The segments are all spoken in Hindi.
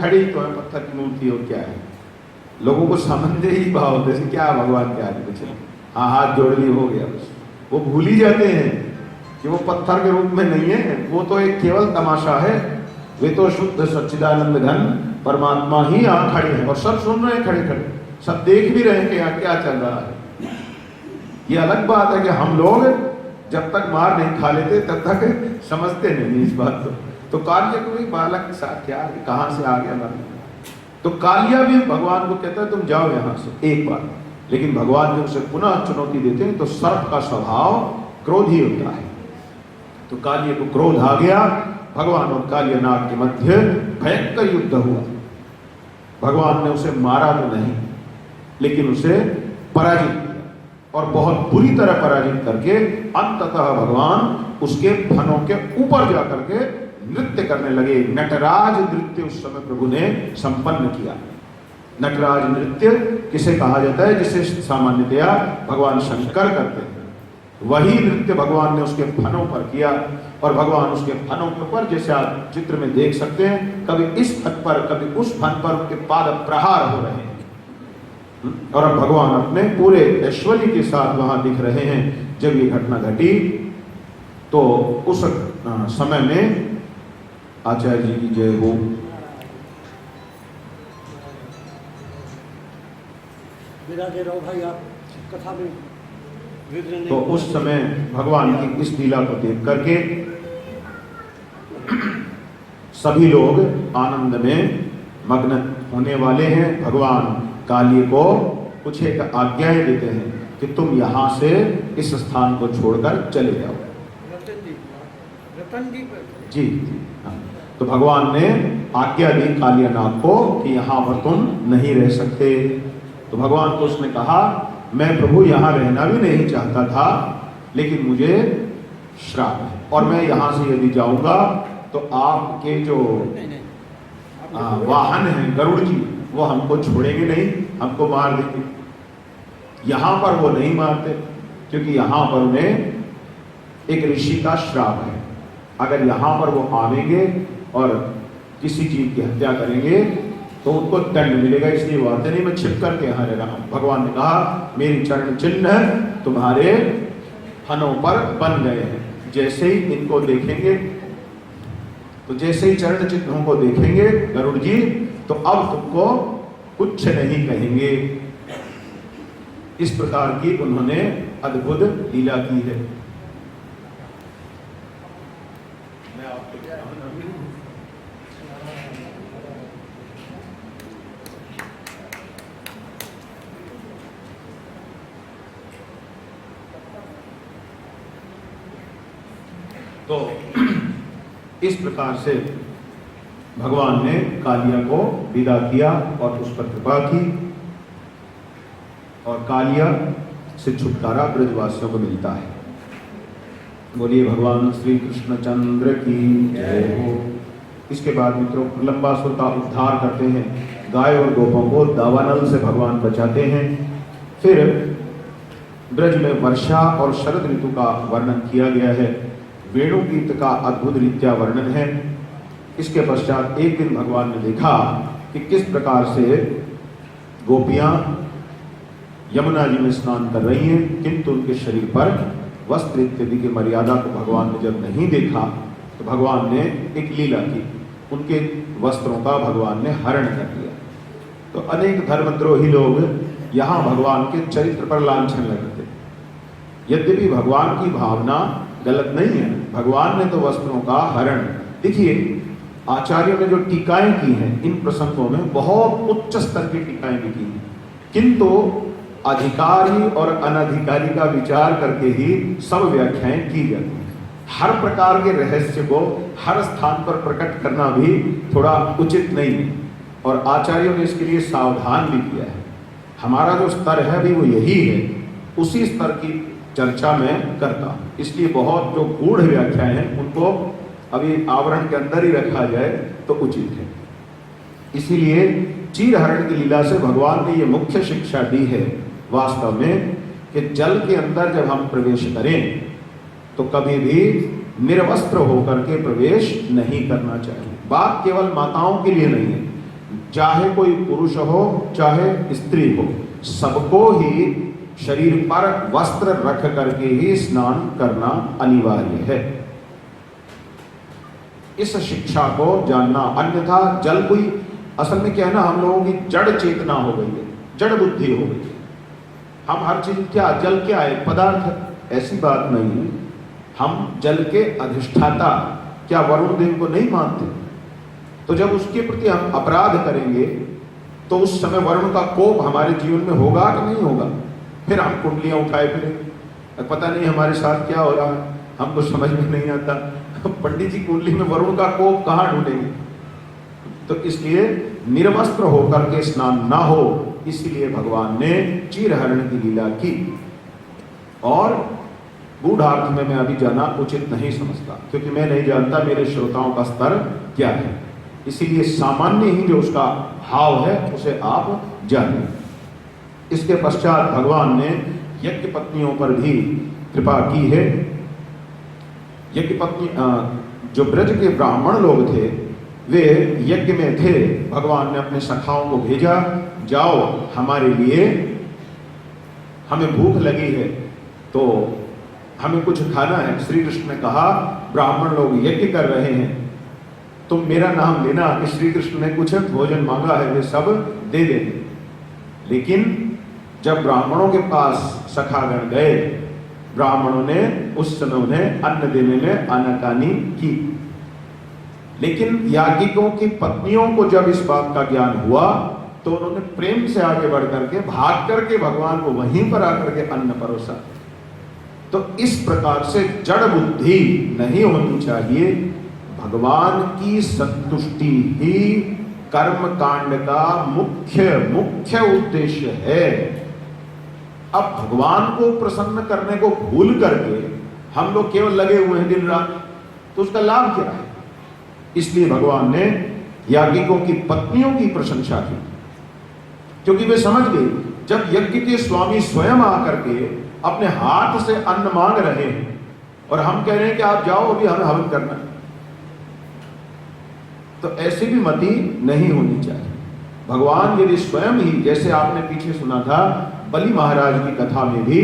खड़ी तो है पत्थर की मूर्ति हो क्या है, लोगों को समझते ही भाव होते हैं क्या भगवान के आगे पीछे, हाँ हाथ जोड़ ली हो गया बस। वो भूल ही जाते हैं कि वो पत्थर के रूप में नहीं है, वो तो एक केवल तमाशा है। वे तो शुद्ध सच्चिदानंद घन परमात्मा ही यहाँ खड़े हैं और सब सुन रहे हैं खड़े खड़े, सब देख भी रहे हैं कि यहाँ क्या चल रहा है। ये अलग बात है कि हम लोग जब तक मार नहीं खा लेते तब तक समझते नहीं इस बात को। तो कालिया को भी बालक के साथ क्या कहाँ से आ गया मरने, तो कालिया भी भगवान को कहता है तुम जाओ यहाँ से एक बार, लेकिन भगवान जब उसे पुनः चुनौती देते हैं तो सर्प का स्वभाव क्रोध ही होता है। तो कालिया को क्रोध आ गया, भगवान और कालिया नाग के मध्य भयंकर युद्ध हुआ। भगवान ने उसे मारा तो नहीं, लेकिन उसे पराजित किया और बहुत बुरी तरह पराजित करके अंततः भगवान उसके फनों के ऊपर जाकर के नृत्य करने लगे। नटराज नृत्य उस समय प्रभु ने संपन्न किया। नटराज नृत्य किसे कहा जाता है, जिसे सामान्यतया भगवान शंकर करते हैं, वही नृत्य भगवान ने उसके फनों पर किया। और भगवान उसके फनों के ऊपर, जैसे आप चित्र में देख सकते हैं, कभी इस फन पर कभी उस फन पर उनके पाद प्रहार हो रहे हैं। और अब भगवान अपने पूरे ऐश्वर्य के साथ वहां दिख रहे हैं। जब ये घटना घटी तो उस समय में आचार्य जी की जय हो। भाई आप कथा में तो उस समय भगवान की इस लीला को देख करके सभी लोग आनंद में मग्न होने वाले हैं। भगवान काली को कुछ एक आज्ञाएं देते हैं कि तुम यहाँ से इस स्थान को छोड़कर चले जाओ। जी हाँ। तो भगवान ने आज्ञा दी कालिया नाग को कि यहाँ पर तुम नहीं रह सकते। तो भगवान को उसने कहा मैं प्रभु यहाँ रहना भी नहीं चाहता था, लेकिन मुझे श्राप है और मैं यहाँ से यदि जाऊंगा तो आपके जो वाहन हैं गरुड़ जी वो हमको छोड़ेंगे नहीं, हमको मार देंगे। यहाँ पर वो नहीं मारते क्योंकि यहाँ पर उन्हें एक ऋषि का श्राप है। अगर यहाँ पर वो आवेंगे और किसी जीव की हत्या करेंगे तो उनको दंड मिलेगा, इसलिए वो आते नहीं, मैं छिप करके यहाँ रह रहा हूँ। भगवान ने कहा मेरी चरण चिन्ह तुम्हारे फनों पर बन गए हैं, जैसे ही इनको देखेंगे तो जैसे ही चरण चिन्हों को देखेंगे गरुड़ जी तो अब तुमको कुछ नहीं कहेंगे। इस प्रकार की उन्होंने अद्भुत लीला की है। तो इस प्रकार से भगवान ने कालिया को विदा किया और उस पर कृपा की और कालिया से छुटकारा ब्रजवासियों को मिलता है। बोलिए भगवान श्री कृष्ण चंद्र की जय हो। इसके बाद मित्रों प्रलंबासुर का उद्धार करते हैं, गाय और गोपों को दावानल से भगवान बचाते हैं। फिर ब्रज में वर्षा और शरद ऋतु का वर्णन किया गया है। वेणु गीत का अद्भुत रीत्या वर्णन है। इसके पश्चात एक दिन भगवान ने देखा कि किस प्रकार से गोपियां यमुना जी में स्नान कर रही हैं, किंतु उनके शरीर पर वस्त्र इत्यादि की मर्यादा को भगवान ने जब नहीं देखा तो भगवान ने एक लीला की, उनके वस्त्रों का भगवान ने हरण कर लिया। तो अनेक धर्मद्रोही लोग यहाँ भगवान के चरित्र पर लांछन लगाते। यद्यपि भगवान की भावना गलत नहीं है, भगवान ने तो वस्त्रों का हरण। देखिए आचार्यों ने जो टीकाएं की हैं इन प्रसंगों में बहुत उच्च स्तर की टीकाएं भी की हैं, किंतु अधिकारी और अनधिकारी का विचार करके ही सब व्याख्याएं की जाती हैं। हर प्रकार के रहस्य को हर स्थान पर प्रकट करना भी थोड़ा उचित नहीं है और आचार्यों ने इसके लिए सावधान भी किया है। हमारा जो स्तर है भी वो यही है, उसी स्तर की चर्चा में करता हूँ। इसलिए बहुत जो गूढ़ व्याख्याएं हैं उनको अभी आवरण के अंदर ही रखा जाए तो उचित है। इसीलिए चीरहरण की लीला से भगवान ने ये मुख्य शिक्षा दी है वास्तव में कि जल के अंदर जब हम प्रवेश करें तो कभी भी निर्वस्त्र होकर के प्रवेश नहीं करना चाहिए। बात केवल माताओं के लिए नहीं है, चाहे कोई पुरुष हो चाहे स्त्री हो, सबको ही शरीर पर वस्त्र रख करके ही स्नान करना अनिवार्य है। इस शिक्षा को जानना, अन्यथा जल कोई, असल में क्या है ना, हम लोगों की जड़ चेतना हो गई है, जड़ बुद्धि हो गई है। हम हर चीज क्या, जल क्या है, पदार्थ, ऐसी बात नहीं है। हम जल के अधिष्ठाता क्या वरुण देव को नहीं मानते? तो जब उसके प्रति हम अपराध करेंगे तो उस समय वरुण का कोप हमारे जीवन में होगा कि नहीं होगा? फिर हम कुंडलियां उठाए फिरेंगे, पता नहीं हमारे साथ क्या हो रहा है, हमको समझ में नहीं आता। पंडित जी कुंडली में वरुण का कोप कहाँ ढूंढेंगे? तो इसलिए निर्वस्त्र होकर के स्नान ना हो, इसलिए भगवान ने चीरहरण की लीला की। और गूढ़ार्थ में मैं अभी जाना उचित नहीं समझता, क्योंकि मैं नहीं जानता मेरे श्रोताओं का स्तर क्या है। इसीलिए सामान्य ही जो उसका भाव है उसे आप जानिए। इसके पश्चात भगवान ने यज्ञ पत्नियों पर भी कृपा की है। यज्ञ पत्नी, जो ब्रज के ब्राह्मण लोग थे वे यज्ञ में थे, भगवान ने अपने सखाओं को भेजा, जाओ हमारे लिए, हमें भूख लगी है तो हमें कुछ खाना है। श्री कृष्ण ने कहा ब्राह्मण लोग यज्ञ कर रहे हैं, तुम मेरा नाम लेना कि श्री कृष्ण ने कुछ भोजन मांगा है, वे सब दे देंगे। लेकिन जब ब्राह्मणों के पास सखागण गए, ब्राह्मणों ने उस समय उन्हें अन्न देने में आनाकानी की। लेकिन याज्ञिकों की पत्नियों को जब इस बात का ज्ञान हुआ तो उन्होंने प्रेम से आगे बढ़ करके, भाग करके भगवान को वहीं पर आकर के अन्न परोसा। तो इस प्रकार से जड़ बुद्धि नहीं होनी चाहिए। भगवान की संतुष्टि ही कर्म कांड का मुख्य उद्देश्य है। अब भगवान को प्रसन्न करने को भूल करके हम लोग केवल लगे हुए हैं दिन रात, तो उसका लाभ क्या है? इसलिए भगवान ने याज्ञिकों की पत्नियों की प्रशंसा की, क्योंकि वे समझ गए जब यज्ञ के स्वामी स्वयं आकर के अपने हाथ से अन्न मांग रहे हैं और हम कह रहे हैं कि आप जाओ अभी हमें हवन करना, तो ऐसी भी मति नहीं होनी चाहिए। भगवान यदि स्वयं ही, जैसे आपने पीछे सुना था बलि महाराज की कथा में भी,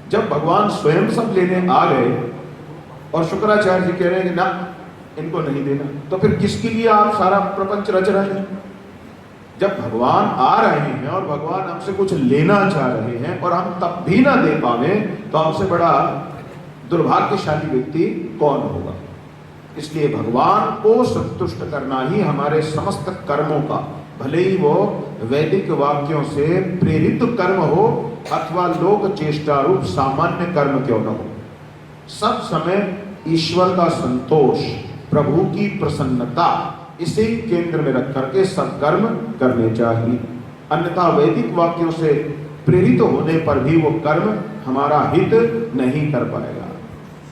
जब भगवान स्वयं सब लेने आ गए और शुक्राचार्य जी कह रहे हैं कि ना इनको नहीं देना, तो फिर किसके लिए आप सारा प्रपंच रच रहे हैं? जब भगवान आ रहे हैं और भगवान हमसे कुछ लेना चाह रहे हैं और हम तब भी ना दे पावे, तो हमसे बड़ा दुर्भाग्यशाली व्यक्ति कौन होगा? इसलिए भगवान को संतुष्ट करना ही हमारे समस्त कर्मों का, भले ही वो वैदिक वाक्यों से प्रेरित कर्म हो अथवा लोक चेष्टा रूप सामान्य कर्म क्यों न हो, सब समय ईश्वर का संतोष, प्रभु की प्रसन्नता, इसे केंद्र में रख करके सब कर्म करने चाहिए। अन्यथा वैदिक वाक्यों से प्रेरित होने पर भी वो कर्म हमारा हित नहीं कर पाएगा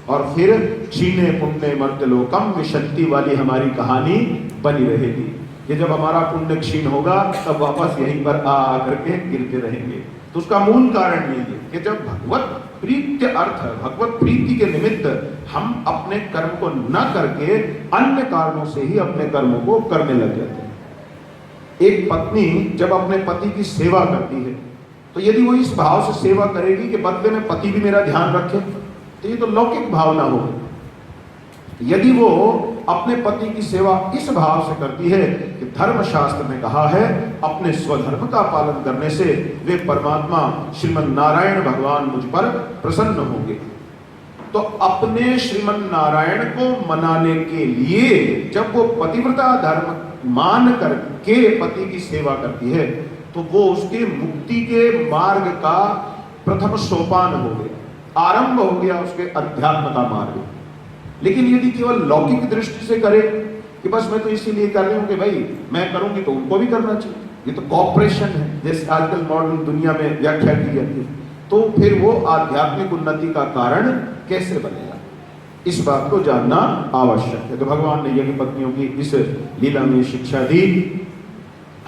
और फिर क्षीणे पुण्य मर्त्यलोकम विशक्ति वाली हमारी कहानी बनी रहेगी कि जब हमारा पुण्य क्षीण होगा तब वापस यहीं पर आ करके गिरते रहेंगे। तो उसका मूल कारण यही है कि जब भगवत प्रीत्य अर्थ, भगवत प्रीति के निमित्त हम अपने कर्म को न करके अन्य कारणों से ही अपने कर्मों को करने लग जाते हैं। एक पत्नी जब अपने पति की सेवा करती है तो यदि वो इस भाव से सेवा करेगी कि बदले में पति भी मेरा ध्यान रखे, तो ये तो लौकिक भावना होगी। यदि वो अपने पति की सेवा इस भाव से करती है कि धर्मशास्त्र ने कहा है अपने स्वधर्म का पालन करने से वे परमात्मा श्रीमन नारायण भगवान मुझ पर प्रसन्न होंगे, तो अपने श्रीमन नारायण को मनाने के लिए जब वो पतिव्रता धर्म मान करके पति की सेवा करती है तो वो उसके मुक्ति के मार्ग का प्रथम सोपान हो गया, आरंभ हो गया उसके अध्यात्म का मार्ग। लेकिन यदि केवल लौकिक दृष्टि से करे कि बस मैं तो इसीलिए कर रही हूं कि भाई मैं करूंगी तो उनको भी करना चाहिए, ये तो कॉपरेशन है जैसे आजकल मॉडर्न दुनिया में व्याख्या की जाती है, तो फिर वो आध्यात्मिक उन्नति का कारण कैसे बनेगा? इस बात को जानना आवश्यक है। तो भगवान ने यज्ञ पत्नियों की इस लीला में शिक्षा दी,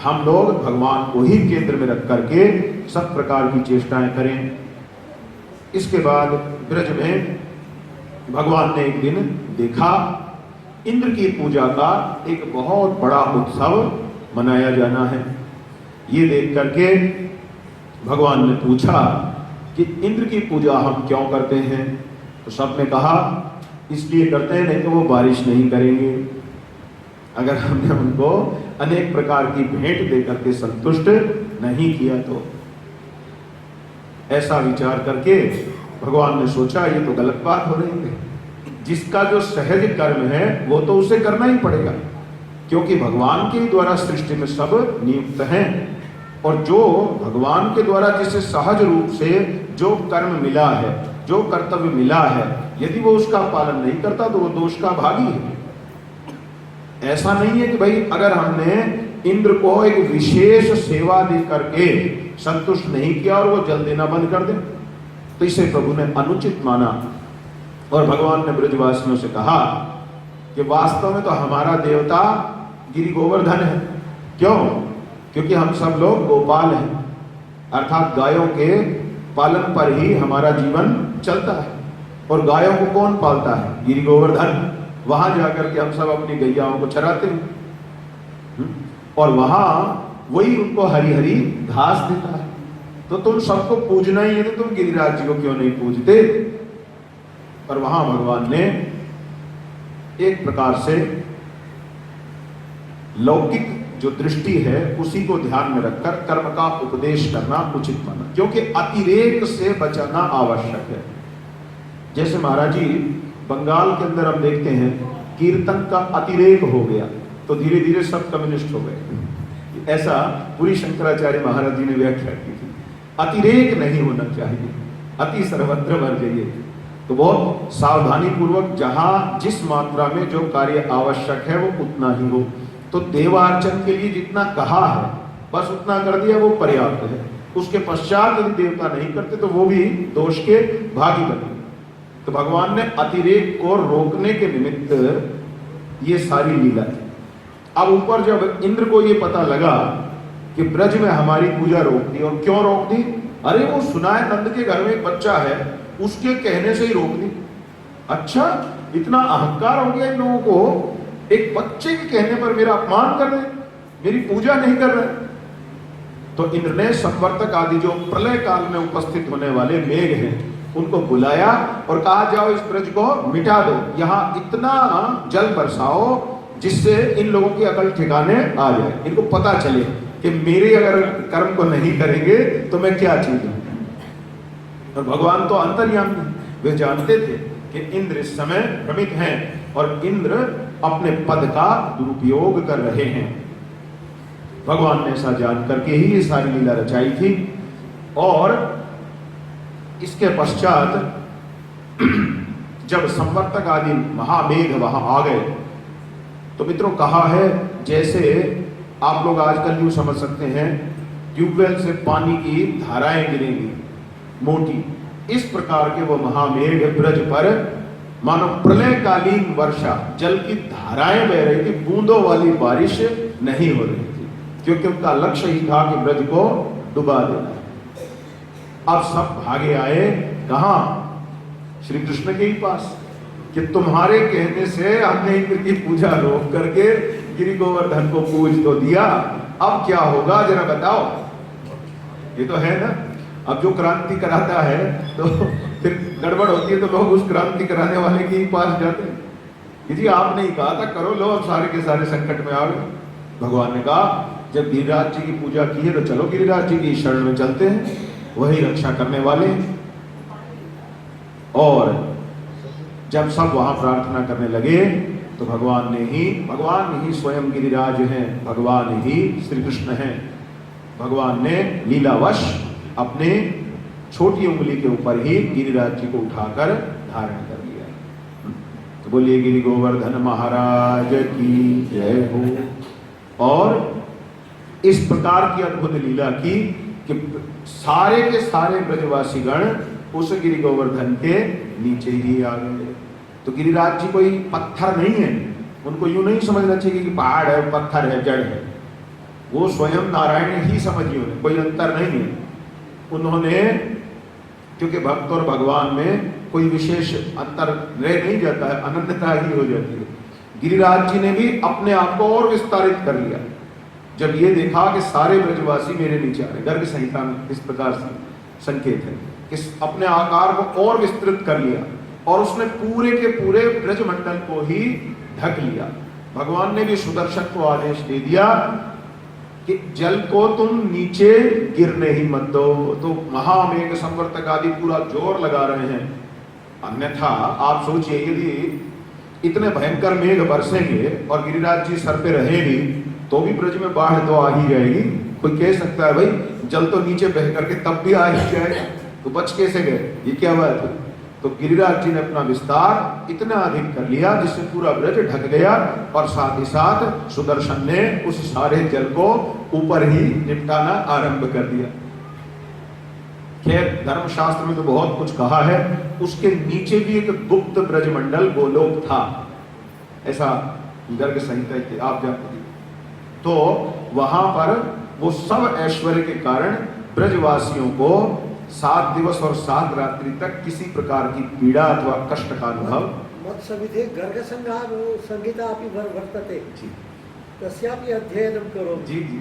हम लोग भगवान को ही केंद्र में रख करके सब प्रकार की चेष्टाएं करें। इसके बाद ब्रज में भगवान ने एक दिन देखा इंद्र की पूजा का एक बहुत बड़ा उत्सव मनाया जाना है। ये देख करके भगवान ने पूछा कि इंद्र की पूजा हम क्यों करते हैं? तो सबने कहा इसलिए करते हैं, नहीं तो वो बारिश नहीं करेंगे। अगर हमने उनको अनेक प्रकार की भेंट देकर के संतुष्ट नहीं किया तो। ऐसा विचार करके भगवान ने सोचा ये तो गलत बात हो रही है। जिसका जो सहज कर्म है वो तो उसे करना ही पड़ेगा, क्योंकि भगवान के द्वारा सृष्टि में सब नियुक्त हैं। और जो भगवान के द्वारा जिसे सहज रूप से जो कर्म मिला है, जो कर्तव्य मिला है, यदि वो उसका पालन नहीं करता तो वो दोष का भागी है। ऐसा नहीं है कि भाई अगर हमने इंद्र को एक विशेष सेवा दे करके संतुष्ट नहीं किया और वो जल देना बंद कर दे, तो इसे प्रभु ने अनुचित माना। और भगवान ने ब्रजवासियों से कहा कि वास्तव में तो हमारा देवता गिरि गोवर्धन है। क्यों? क्योंकि हम सब लोग गोपाल हैं, अर्थात गायों के पालन पर ही हमारा जीवन चलता है। और गायों को कौन पालता है? गिरि गोवर्धन। वहां जाकर के हम सब अपनी गैयाओं को चराते हैं और वहां वही उनको हरी हरी घास देता है। तो तुम सबको पूजना ही है तो तुम गिरिराज जी को क्यों नहीं पूजते? और वहां भगवान ने एक प्रकार से लौकिक जो दृष्टि है उसी को ध्यान में रखकर कर्म का उपदेश करना उचित माना, क्योंकि अतिरेक से बचाना आवश्यक है। जैसे महाराज जी बंगाल के अंदर हम देखते हैं कीर्तन का अतिरेक हो गया तो धीरे धीरे सब कम्युनिस्ट हो गए। ऐसा पूरी शंकराचार्य महाराज जी ने व्याख्या की थी। अतिरेक नहीं होना चाहिए, अति सर्वत्र वर्जयेत। तो बहुत सावधानी पूर्वक जहां जिस मात्रा में जो कार्य आवश्यक है वो उतना ही हो। तो देवार्चन के लिए जितना कहा है बस उतना कर दिया, वो पर्याप्त है। उसके पश्चात यदि देवता नहीं करते तो वो भी दोष के भागी बने। तो भगवान ने अतिरेक को रोकने के निमित्त ये सारी लीला थी। अब ऊपर जब इंद्र को ये पता लगा कि ब्रज में हमारी पूजा रोक दी, और क्यों रोक दी? अरे वो सुना है नंद के घर में एक बच्चा है, उसके कहने से ही रोक दी। अच्छा, इतना अहंकार हो गया इन लोगों को, एक बच्चे के कहने पर मेरा अपमान कर रहे, मेरी पूजा नहीं कर रहे। तो इंद्र ने संवर्तक आदि जो प्रलय काल में उपस्थित होने वाले मेघ हैं उनको बुलाया और कहा जाओ इस ब्रज को मिटा दो, यहाँ इतना जल बरसाओ जिससे इन लोगों की अकल ठिकाने आ जाए, इनको पता चले कि मेरे अगर कर्म को नहीं करेंगे तो मैं क्या चीज हूं। और भगवान तो अंतर्यामी, वे जानते थे कि इंद्र इस समय भ्रमित हैं और इंद्र अपने पद का दुरुपयोग कर रहे हैं। भगवान ने ऐसा जान करके ही ये सारी लीला रचाई थी। और इसके पश्चात जब संवर्तक आदि महामेघ वहां आ गए तो मित्रों कहा है जैसे आप लोग आजकल यूं समझ सकते हैं ट्यूबवेल से पानी की धाराएं गिरेंगी मोटी, इस प्रकार के वो महामेघ ब्रज पर मानो प्रलयकालीन वर्षा, जल की धाराएं बह रही थी, बूंदों वाली बारिश नहीं हो रही थी, क्योंकि उनका लक्ष्य ही था कि ब्रज को डुबा देना। अब सब भागे आए कहां? श्री कृष्ण के ही पास, कि तुम्हारे कहने से हमने इंद्र की पूजा रोक करके गिरि गोवर्धन को पूज तो दिया, अब क्या होगा जरा बताओ। ये तो है ना, अब जो क्रांति कराता है तो फिर गड़बड़ होती है तो लोग उस क्रांति कराने वाले के ही पास जाते हैं कि जी आपने ही कहा था करो, लो अब सारे के सारे संकट में आ गए। भगवान ने कहा जब गिरिराज जी की पूजा की है तो चलो गिरिराज जी की शरण में चलते हैं, वही रक्षा करने वाले। और जब सब वहां प्रार्थना करने लगे तो भगवान ही स्वयं गिरिराज हैं, भगवान ही श्री कृष्ण हैं। भगवान ने लीलावश अपने छोटी उंगली के ऊपर ही गिरिराज जी को उठाकर धारण कर लिया। तो बोलिए गिरि गोवर्धन महाराज की जय हो। और इस प्रकार की अद्भुत लीला की कि सारे के सारे ब्रजवासी गण उस गिरि गोवर्धन के नीचे ही आ गए। तो गिरिराज जी कोई पत्थर नहीं है, उनको यूं नहीं समझना चाहिए कि पहाड़ है, पत्थर है, जड़ है। वो स्वयं नारायण ही समझिए, उन्हें कोई अंतर नहीं है। उन्होंने, क्योंकि भक्त और भगवान में कोई विशेष अंतर रह नहीं जाता है, अनन्यता ही हो जाती है। गिरिराज जी ने भी अपने आप को और विस्तारित कर लिया जब ये देखा कि सारे ब्रजवासी मेरे नीचे आ रहे, गर्ग संहिता में इस प्रकार से संकेत है कि अपने आकार को और विस्तृत कर लिया और उसने पूरे के पूरे ब्रजमंडल को ही ढक लिया। भगवान ने भी सुदर्शन को आदेश दे दिया कि जल को तुम नीचे गिरने ही मत दो। तो महामेघ संवर्तक आदि पूरा जोर लगा रहे हैं, अन्यथा आप सोचिए यदि इतने भयंकर मेघ बरसेंगे और गिरिराज जी सर पे रहेगी तो भी ब्रज में बाढ़ तो आ ही जाएगी। कोई कह सकता है भाई जल तो नीचे बह करके तब भी आ ही जाएगा, तो बच कैसे गए, ये क्या बात है। तो गिरिराज जी ने अपना विस्तार इतना अधिक कर लिया जिससे पूरा ब्रज ढक गया और साथ ही साथ सुदर्शन ने उस सारे जल को ऊपर ही निपटाना आरंभ कर दिया। खैर धर्मशास्त्र में तो बहुत कुछ कहा है, उसके नीचे भी एक गुप्त ब्रजमंडल गोलोक था, ऐसा गर्ग संहिता आप जानते। तो वहां पर वो सब ऐश्वर्य के कारण ब्रजवासियों को 7 दिवस और 7 रात्रि तक किसी प्रकार की पीड़ा अथवा कष्ट का अनुभव मत सविधे गर्ग संहिता अपि वर्तते तस्यापि अध्ययनं करोमि। जी जी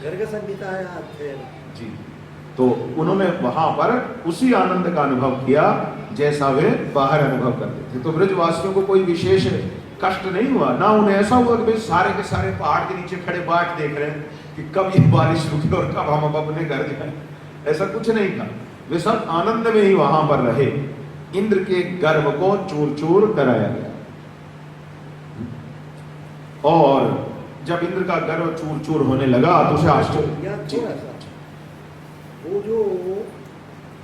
गर्ग संहितायाः अध्ययनं जी। तो उन्होंने वहां पर उसी आनंद का अनुभव किया जैसा वे बाहर अनुभव करते थे। तो ब्रजवासियों को कोई विशेष कष्ट नहीं हुआ, ना उन्हें ऐसा हुआ कि भाई सारे के सारे पहाड़ के नीचे खड़े बाट देख रहे हैं कि कब ये बारिश रुके और कब हम अपने घर जाए, ऐसा कुछ नहीं था। वे सब आनंद में ही वहां पर रहे। इंद्र के गर्व को चूर चूर कराया गया और जब इंद्र का गर्व चूर चूर होने लगा तो उसे आश्चर्य। वो जो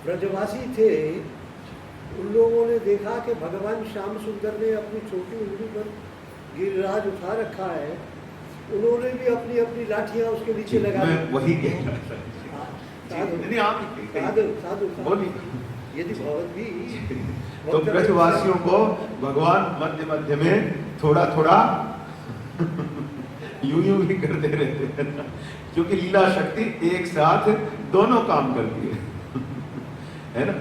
ब्रजवासी थे उन लोगों ने देखा कि भगवान श्याम सुंदर ने अपनी छोटी उंगली पर गिरिराज उठा रखा है, उन्होंने भी अपनी अपनी लाठियां उसके नीचे लगा दी। वही कह रहा था। यदि भगवत भी तो ब्रजवासियों को भगवान मध्य मध्य में थोड़ा थोड़ा यूं भी करते रहते हैं, क्योंकि लीला शक्ति एक साथ दोनों काम करती है ना।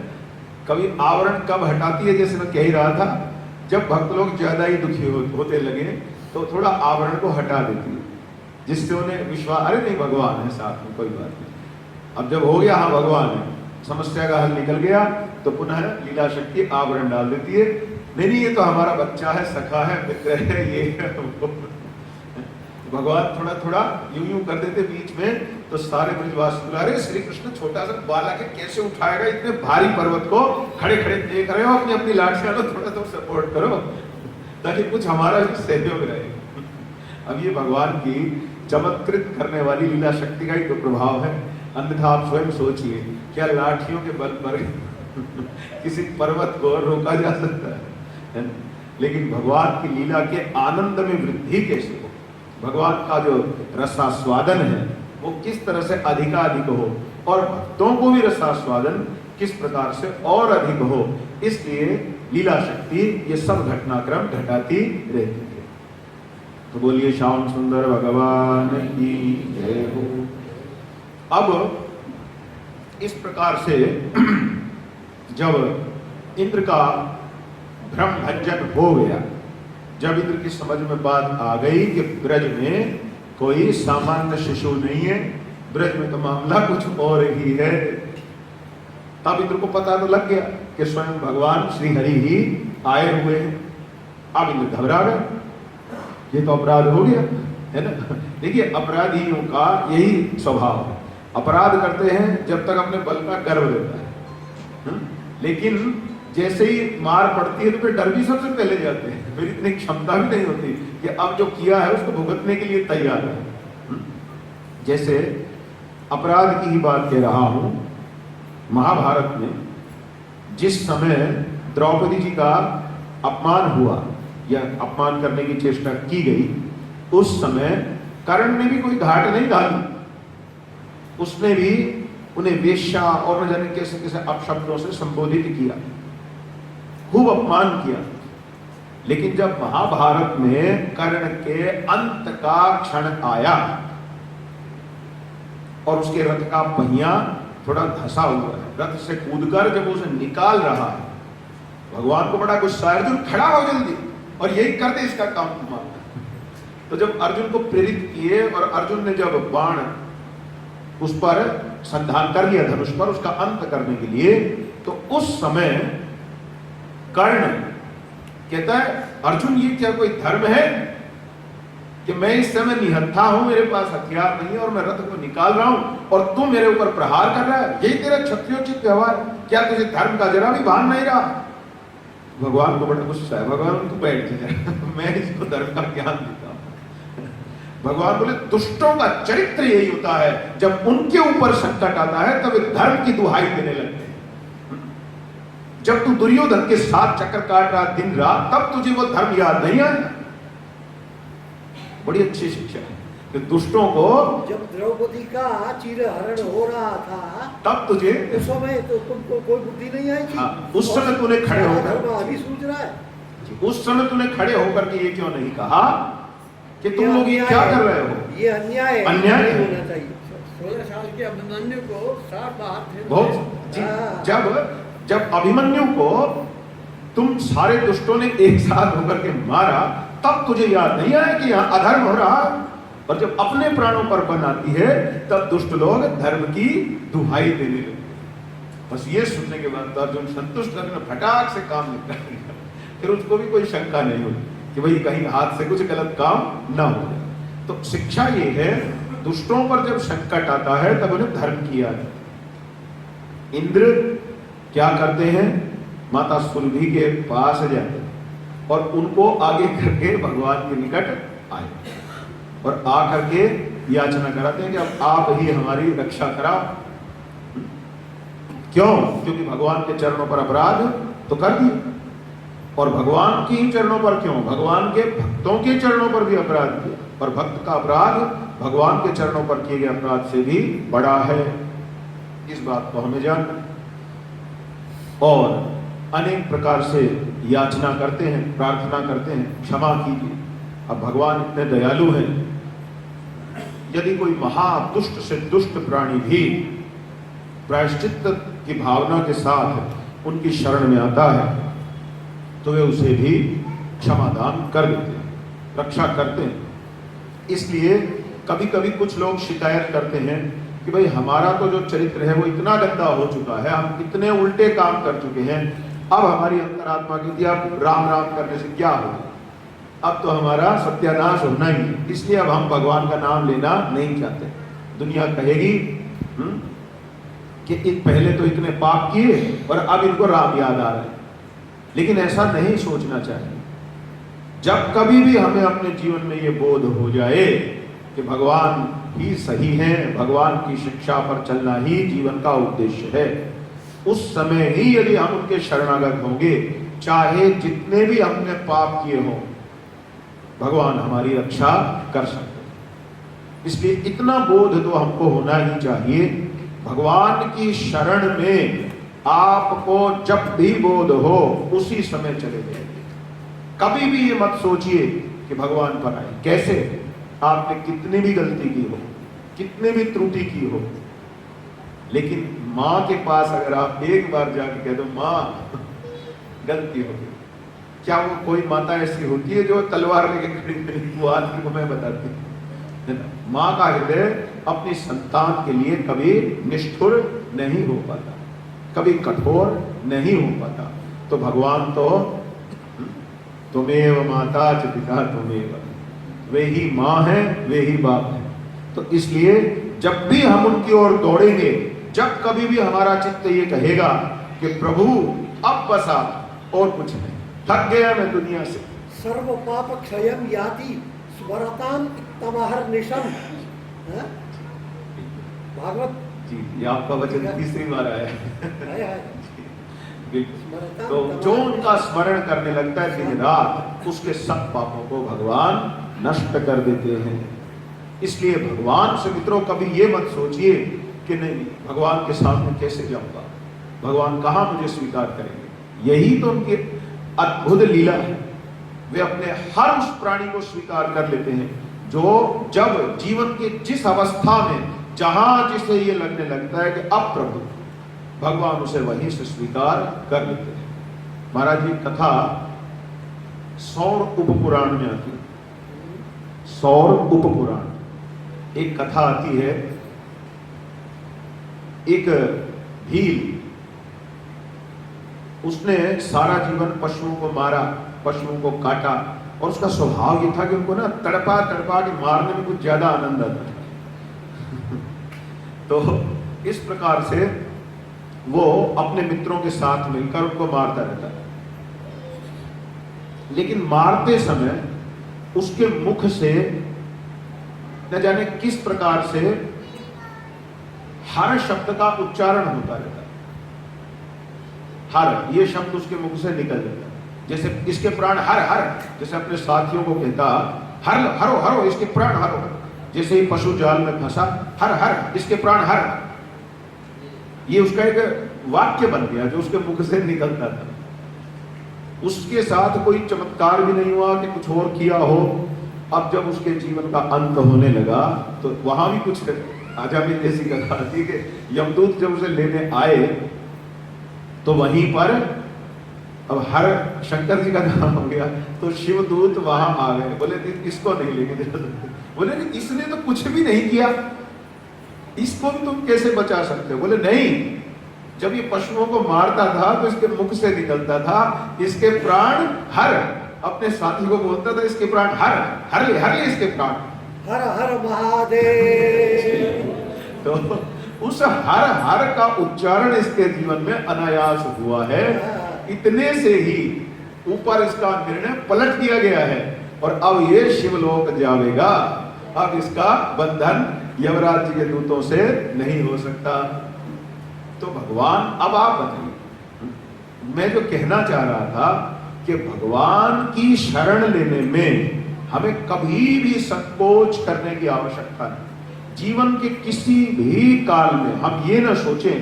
कभी आवरण कब हटाती है, जैसे मैं कह ही रहा था, जब भक्त लोग ज्यादा ही दुखी होते लगे तो थोड़ा आवरण को हटा देती है, जिससे उन्हें विश्वास, अरे नहीं भगवान है साथ में, कोई बात नहीं। अब जब हो गया हाँ भगवान है, समस्या का हल निकल गया, तो पुनः लीला शक्ति आवरण डाल देती है, नहीं ये तो हमारा बच्चा है, सखा है, मित्र है, ये है वो। भगवान थोड़ा थोड़ा यूं कर देते बीच में, तो सारे ब्रजवासी अरे श्री कृष्ण छोटा सा बालक है, कैसे उठाएगा इतने भारी पर्वत को, खड़े खड़े देख रहे हो, अपनी अपनी लाठियां लो, थोड़ा तो सपोर्ट करो ताकि कुछ हमारा भी सहयोग रहे। अब ये भगवान की चमत्कृत करने वाली लीला शक्ति का ही तो प्रभाव है, अन्यथा आप स्वयं सोचिए क्या लाठियों के बल पर किसी पर्वत को रोका जा सकता है? लेकिन भगवान की लीला के आनंद में वृद्धि कैसे हो, भगवान का जो रसास्वादन है वो किस तरह से अधिकाधिक हो और भक्तों को भी रसास्वादन किस प्रकार से और अधिक हो, इसलिए लीला शक्ति ये सब घटनाक्रम घटाती रहती है। तो बोलिए श्याम सुंदर भगवान की जय हो। अब इस प्रकार से जब इंद्र का भ्रम भंजन हो गया, जब इंद्र की समझ में बात आ गई कि ब्रज में कोई सामान्य शिशु नहीं है, ब्रज में तो मामला कुछ और ही है, तब इंद्र को पता तो लग गया कि स्वयं भगवान श्री हरि ही आए हुए हैं। अब इंद्र घबरा गए, ये तो अपराध हो गया है ना। देखिए अपराधियों का यही स्वभाव है, अपराध करते हैं जब तक अपने बल का गर्व रहता है, लेकिन जैसे ही मार पड़ती है तो फिर डर भी सबसे पहले जाते हैं, फिर इतनी क्षमता भी नहीं होती कि अब जो किया है उसको भुगतने के लिए तैयार है। जैसे अपराध की ही बात कह रहा हूं, महाभारत में जिस समय द्रौपदी जी का अपमान हुआ या अपमान करने की चेष्टा की गई, उस समय कर्ण ने भी कोई घाट नहीं डाली, उसने भी उन्हें वेश्या और न जाने कैसे कैसे अपशब्दों से संबोधित किया, खूब अपमान किया। लेकिन जब महाभारत में कर्ण के अंत का क्षण आया और उसके रथ का पहिया थोड़ा धसा हुआ है, रथ से कूदकर जब उसे निकाल रहा है, भगवान को बड़ा गुस्सा है, तो खड़ा हो जल्दी और यही कर दे इसका काम तुम्हारा। तो जब अर्जुन को प्रेरित किए और अर्जुन ने जब बाण उस पर संधान कर लिया धनुष पर उसका अंत करने के लिए, तो उस समय कर्ण कहता है अर्जुन ये क्या कोई धर्म है कि मैं इस समय निहत्था हूं, मेरे पास हथियार नहीं है और मैं रथ को निकाल रहा हूं और तू मेरे ऊपर प्रहार कर रहा है, यही तेरा क्षत्रियोचित व्यवहार, क्या तुझे धर्म का जरा भी भान नहीं रहा? भगवान को बड़ा गुस्सा है, भगवान तू बैठ जा मैं इसको धर्म का ज्ञान देता हूं। भगवान बोले दुष्टों का चरित्र यही होता है, जब उनके ऊपर संकट आता है तब वे धर्म की दुहाई देने लगते हैं। जब तू दुर्योधन के साथ चक्कर काट रहा दिन रात, तब तुझे वो धर्म याद नहीं आया। बड़ी अच्छी शिक्षा है कि दुष्टों को जब द्रौपदी का चिरहरण हो रहा था तब तुझे उस समय तो तुमको कोई बुद्धि नहीं आई थी। उस समय तूने खड़े होकर अभी सूझ रहा है, उस समय तूने खड़े होकर के ये क्यों नहीं कहा कि तुम लोग ये क्या कर रहे हो? ये अन्याय अन्याय होना चाहिए। 16 साल के अभिमन्यु को 60 बाहर थे। बहुत जी, जब अभिमन्यु को तुम सारे दुष्टों ने एक साथ होकर के मारा, तब तुझे याद नहीं आया कि यहाँ अधर्म हो रहा है? और जब अपने प्राणों पर बन आती है तब दुष्ट लोग धर्म की दुहाई देने लगते। बस ये सुनने के बाद तो अर्जुन संतुष्ट करके फटाक से काम निपटा लिया, फिर उसको भी कोई शंका नहीं हुई कि भाई कहीं हाथ से कुछ गलत काम ना हो जाए। तो शिक्षा ये है, दुष्टों पर जब संकट आता है तब उन्हें धर्म की याद आती। इंद्र क्या करते हैं, माता सुरभि के पास जाते हैं और उनको आगे करके भगवान के निकट आए और आकर के याचना कराते हैं कि अब आप ही हमारी रक्षा कराओ। क्यों? क्योंकि भगवान के चरणों पर अपराध तो कर दिए, और भगवान के ही चरणों पर क्यों, भगवान के भक्तों के चरणों पर भी अपराध किया, और भक्त का अपराध भगवान के चरणों पर किए गए अपराध से भी बड़ा है। इस बात को हमें जानना है और अनेक प्रकार से याचना करते हैं, प्रार्थना करते हैं, क्षमा कीजिए। अब भगवान इतने दयालु हैं, यदि कोई महादुष्ट से दुष्ट प्राणी भी प्रायश्चित की भावना के साथ उनकी शरण में आता है तो वे उसे भी क्षमादान कर देते हैं, रक्षा करते हैं। इसलिए कभी कभी कुछ लोग शिकायत करते हैं कि भाई हमारा तो जो चरित्र है वो इतना गंदा हो चुका है, हम इतने उल्टे काम कर चुके हैं, अब हमारी अंतरात्मा की अब राम राम करने से क्या होगा, अब तो हमारा सत्यानाश होना ही है, इसलिए अब हम भगवान का नाम लेना नहीं चाहते। दुनिया कहेगी कि इन पहले तो इतने पाप किए और अब इनको राम याद आ रहा है, लेकिन ऐसा नहीं सोचना चाहिए। जब कभी भी हमें अपने जीवन में ये बोध हो जाए कि भगवान ही सही है, भगवान की शिक्षा पर चलना ही जीवन का उद्देश्य है, उस समय ही यदि हम उनके शरणागत होंगे, चाहे जितने भी हमने पाप किए हों, भगवान हमारी रक्षा कर सकते हैं। इसलिए इतना बोध तो हमको होना ही चाहिए। भगवान की शरण में आपको जब भी बोध हो उसी समय चले जाइए। कभी भी ये मत सोचिए कि भगवान पर आए। कैसे? आपने कितनी भी गलती की हो, कितनी भी त्रुटि की हो, लेकिन माँ के पास अगर आप एक बार जाके कह दो माँ गलती हो गई, क्या वो कोई माता ऐसी होती है जो तलवार लेके खड़ी है? वो आदमी को मैं बताती हूँ, माँ का हृदय अपनी संतान के लिए कभी निष्ठुर नहीं हो पाता, कभी कठोर नहीं हो पाता। तो भगवान तो तुमेव माता च पिता तुमेव, वे ही माँ है, वे ही बाप है। तो इसलिए जब भी हम उनकी ओर दौड़ेंगे, जब कभी भी हमारा चित्त ये कहेगा कि प्रभु अब बस आप और कुछ नहीं, थक गया मैं दुनिया से, सर्व पाप क्षयम याति स्मरताम तमहर निशम। भागवत जी, ये आपका वचन तीसरी बार आया है। तो जो उनका स्मरण करने लगता है दिन रात, उसके सब पापों को भगवान नष्ट कर देते हैं। इसलिए भगवान से मित्रों कभी ये मत सोचिए कि नहीं भगवान के सामने कैसे जाऊंगा, भगवान कहाँ मुझे स्वीकार करेंगे। यही तो उनकी अद्भुत लीला है। वे अपने हर उस प्राणी को स्वीकार कर लेते हैं जो जब जीवन के जिस अवस्था में जहां जिसे ये लगने लगता है कि अब प्रभु, भगवान उसे वहीं से स्वीकार कर लेते हैं। महाराज जी कथा सौर उपपुराण में आती है। सौर उपपुराण। एक कथा आती है, एक भील, उसने सारा जीवन पशुओं को मारा, पशुओं को काटा, और उसका स्वभाव ये था कि उनको ना तड़पा तड़पा के मारने में कुछ ज्यादा आनंद आता तो इस प्रकार से वो अपने मित्रों के साथ मिलकर उनको मारता रहता। लेकिन मारते समय उसके मुख से न जाने किस प्रकार से हर शब्द का उच्चारण होता रहता। हर ये शब्द उसके मुख से निकल जाता, जैसे इसके प्राण हर हर, जैसे अपने साथियों को कहता हर हरो हरो इसके प्राण हरो, जैसे ही पशु जाल में फंसा हर हर इसके प्राण हर, ये उसका एक वाक्य बन गया जो उसके मुख से निकलता था। उसके साथ कोई चमत्कार भी नहीं हुआ कि कुछ और किया हो। अब जब उसके जीवन का अंत होने लगा तो वहां भी कुछ आजामी जैसी कथा थी कि यमदूत जब उसे लेने आए तो वहीं पर अब हर शंकर जी का नाम हो गया तो शिवदूत वहां आ गए, बोले इसको नहीं लेके जा सकते। बोले इसने तो कुछ भी नहीं किया, इसको भी तुम कैसे बचा सकते हो? बोले नहीं, जब ये पशुओं को मारता था तो इसके मुख से निकलता था इसके प्राण हर, अपने साथी को बोलता था इसके प्राण हर हर ले इसके प्राण हर हर महादेव। तो उस हर हर का उच्चारण इसके जीवन में अनायास हुआ है। इतने से ही ऊपर इसका निर्णय पलट दिया गया है और अब ये शिवलोक जाएगा। अब इसका बंधन यमराज जी के दूतों से नहीं हो सकता। तो भगवान, अब आप बताइए, मैं जो कहना चाह रहा था कि भगवान की शरण लेने में हमें कभी भी संकोच करने की आवश्यकता नहीं। जीवन के किसी भी काल में हम ये ना सोचें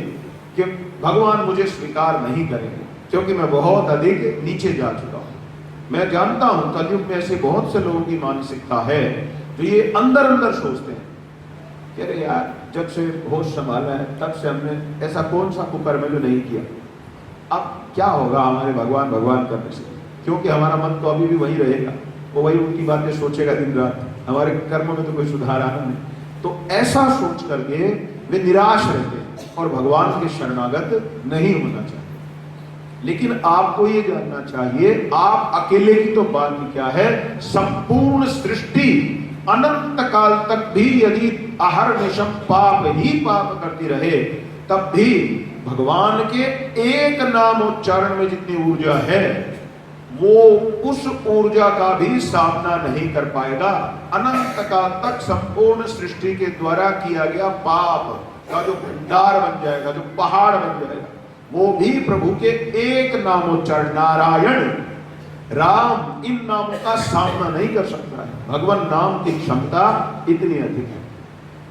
कि भगवान मुझे स्वीकार नहीं करेंगे, क्योंकि मैं बहुत अधिक नीचे जा चुका हूं। मैं जानता हूं कलयुग में ऐसे बहुत से लोगों की मानसिकता है जो ये अंदर अंदर सोचते हैं कि अरे यार, जब से होश संभाला है तब से हमने ऐसा कौन सा कुकर्म है जो नहीं किया, अब क्या होगा हमारे भगवान भगवान करने से, क्योंकि हमारा मन तो अभी भी वही रहेगा, वो वही उनकी बातें सोचेगा दिन रात, हमारे कर्मों में तो कोई सुधार आना नहीं। तो ऐसा सोच करके वे निराश रहते हैं और भगवान के शरणागत नहीं होना चाहिए। लेकिन आपको ये जानना चाहिए, आप अकेले की तो बात ही क्या है, संपूर्ण सृष्टि अनंत काल तक भी यदि अहर्निशम पाप ही पाप करती रहे, तब भी भगवान के एक नाम उच्चारण में जितनी ऊर्जा है वो उस ऊर्जा का भी सामना नहीं कर पाएगा। अनंत काल तक संपूर्ण सृष्टि के द्वारा किया गया पाप का जो भंडार बन जाएगा, जो पहाड़ बन जाएगा, वो भी प्रभु के एक नामोच्चारण नारायण राम, इन नामों का सामना नहीं कर सकता है। भगवान नाम की क्षमता इतनी अधिक है।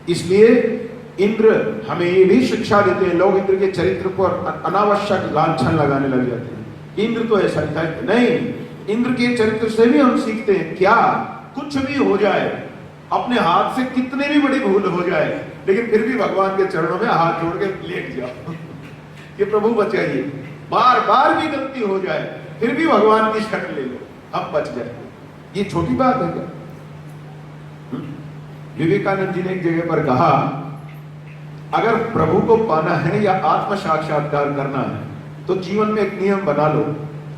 इसलिए इंद्र हमें ये भी शिक्षा देते हैं, लोग इंद्र के चरित्र पर अनावश्यक लांछन लगाने लग जाते हैं। इंद्र तो ऐसा नहीं, इंद्र के चरित्र से भी हम सीखते हैं क्या, कुछ भी हो जाए, अपने हाथ से कितने भी बड़ी भूल हो जाए, लेकिन फिर भी भगवान के चरणों में हाथ जोड़ के लेट जाओ कि प्रभु बचाइए। बार बार भी गलती हो जाए फिर भी भगवान की शरण ले लो, हम बच जाए। ये छोटी बात है क्या? विवेकानंद जी ने एक जगह पर कहा, अगर प्रभु को पाना है या आत्म साक्षात्कार करना है तो जीवन में एक नियम बना लो,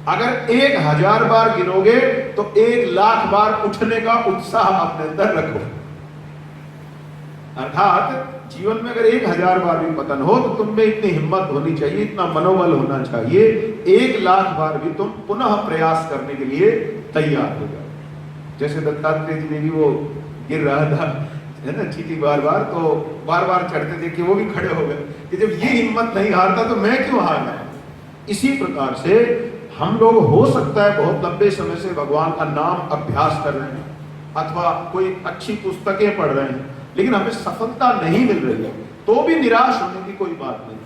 अगर 1000 बार गिरोगे तो 1,00,000 बार उठने का उत्साह अपने अंदर रखो। अर्थात जीवन में अगर 1000 बार भी पतन हो तो तुम में इतनी हिम्मत होनी चाहिए, इतना मनोबल होना चाहिए, 1,00,000 बार भी तुम पुनः प्रयास करने के लिए तैयार हो जाओ। जैसे दत्तात्रेय जी ने भी वो गिर रहा था है ना चीटी बार बार, तो बार बार चढ़ते थे कि वो भी खड़े हो गए कि जब ये हिम्मत नहीं हारता तो मैं क्यों हारना। इसी प्रकार से हम लोग हो सकता है बहुत लंबे समय से भगवान का नाम अभ्यास कर रहे हैं अथवा कोई अच्छी पुस्तकें पढ़ रहे हैं, लेकिन हमें सफलता नहीं मिल रही है, तो भी निराश होने की कोई बात नहीं।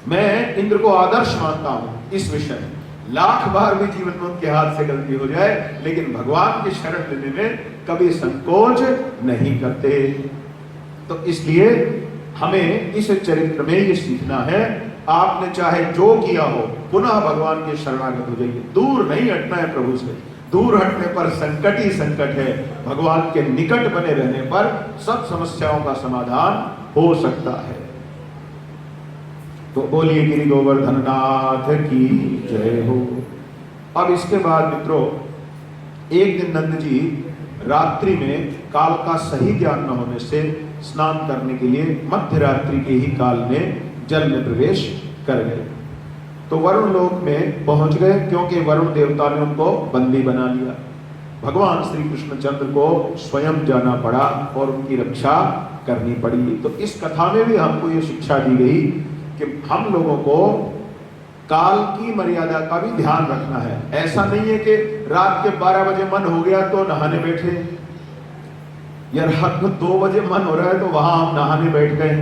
मैं इंद्र को आदर्श मानता हूं इस विषय में, 1,00,000 बार भी जीवन में उनके हाथ से गलती हो जाए लेकिन भगवान की शरण लेने में कभी संकोच नहीं करते। तो इसलिए हमें इस चरित्र में ये सीखना है, आपने चाहे जो किया हो पुनः भगवान के शरणागत हो जाइए, दूर नहीं हटना है प्रभु से। दूर हटने पर संकट ही संकट है, भगवान के निकट बने रहने पर सब समस्याओं का समाधान हो सकता है। तो बोलिए गिरि गोवर्धन नाथ की जय हो। अब इसके बाद मित्रों, एक दिन नंद जी रात्रि में काल का सही ज्ञान न होने से स्नान करने के लिए मध्य रात्रि के ही काल में जल में प्रवेश कर गए। तो वरुण लोक में पहुंच गए, क्योंकि वरुण देवता ने उनको बंदी बना लिया। भगवान श्री कृष्णचंद्र को स्वयं जाना पड़ा और उनकी रक्षा करनी पड़ी। तो इस कथा में भी हमको ये शिक्षा दी गई कि हम लोगों को काल की मर्यादा का भी ध्यान रखना है। ऐसा नहीं है कि रात के 12 बजे मन हो गया तो नहाने बैठे, या रात को 2 बजे मन हो रहा है तो वहां हम नहाने बैठ गए।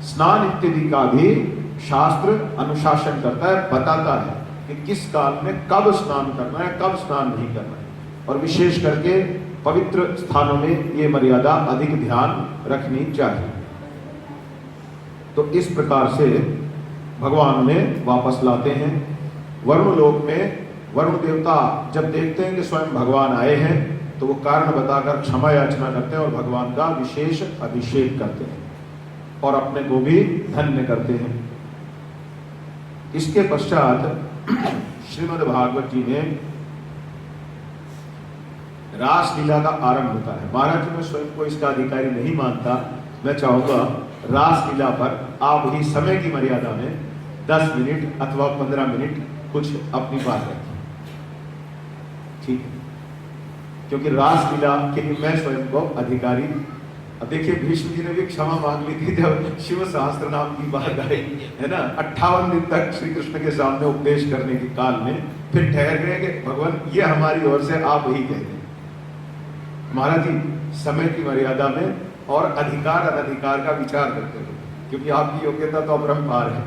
स्नान इत्यादि का भी शास्त्र अनुशासन करता है, बताता है कि किस काल में कब स्नान करना है, कब स्नान नहीं करना है। और विशेष करके पवित्र स्थानों में ये मर्यादा अधिक ध्यान रखनी चाहिए। तो इस प्रकार से भगवान उन्हें वापस लाते हैं। वरुण लोक में वरुण देवता जब देखते हैं कि स्वयं भगवान आए हैं तो वो कारण बताकर क्षमा याचना करते हैं और भगवान का विशेष अभिषेक करते हैं और अपने को भी धन्य करते हैं। इसके पश्चात श्रीमद् भागवत जी में रासलीला का आरंभ होता है। महाराज जी मैं स्वयं को इसका अधिकारी नहीं मानता, मैं चाहूंगा रासलीला पर आप ही समय की मर्यादा में 10 मिनट अथवा 15 मिनट कुछ अपनी बात रखें, ठीक है? क्योंकि रासलीला के लिए मैं स्वयं को अधिकारी। अब देखिए भीष्म जी ने भी क्षमा मांग ली थी जब शिव सहस्त्र नाम की बात आई, है ना। 58 दिन तक श्री कृष्ण के सामने उपदेश करने के काल में फिर ठहर गए कि भगवान ये हमारी ओर से आप ही कह दें। महाराज जी समय की मर्यादा में और अधिकार अनधिकार का विचार करते हुए, क्योंकि आपकी योग्यता तो अपरंपार है,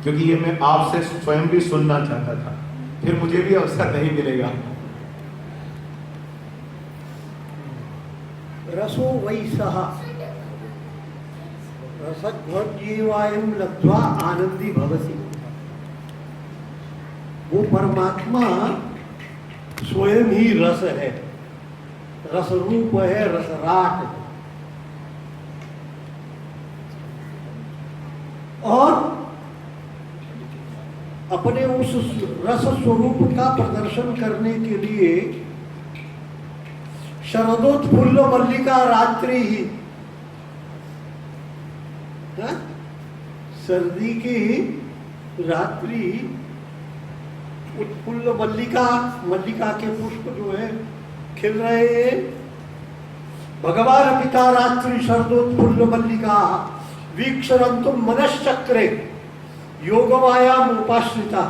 क्योंकि ये मैं आपसे स्वयं भी सुनना चाहता था, फिर मुझे भी अवसर नहीं मिलेगा। रसो वै सः रसध्वजीवायं लब्ध्वा आनंदी भवसि। वो परमात्मा स्वयं ही रस है, रस रूप है, रसराट है। और अपने उस रस स्वरूप का प्रदर्शन करने के लिए शरदोत्फुल्ल मल्लिका रात्रि ही, सर्दी की रात्रि उत्फुल्ल मल्लिका के पुष्प जो है खिल रहे हैं। भगवान पिता रात्रि शरदोत्फुल्ल मल्लिका वीक्षरन्तुम मनश्चक्रे योगमायाम उपाश्रिता।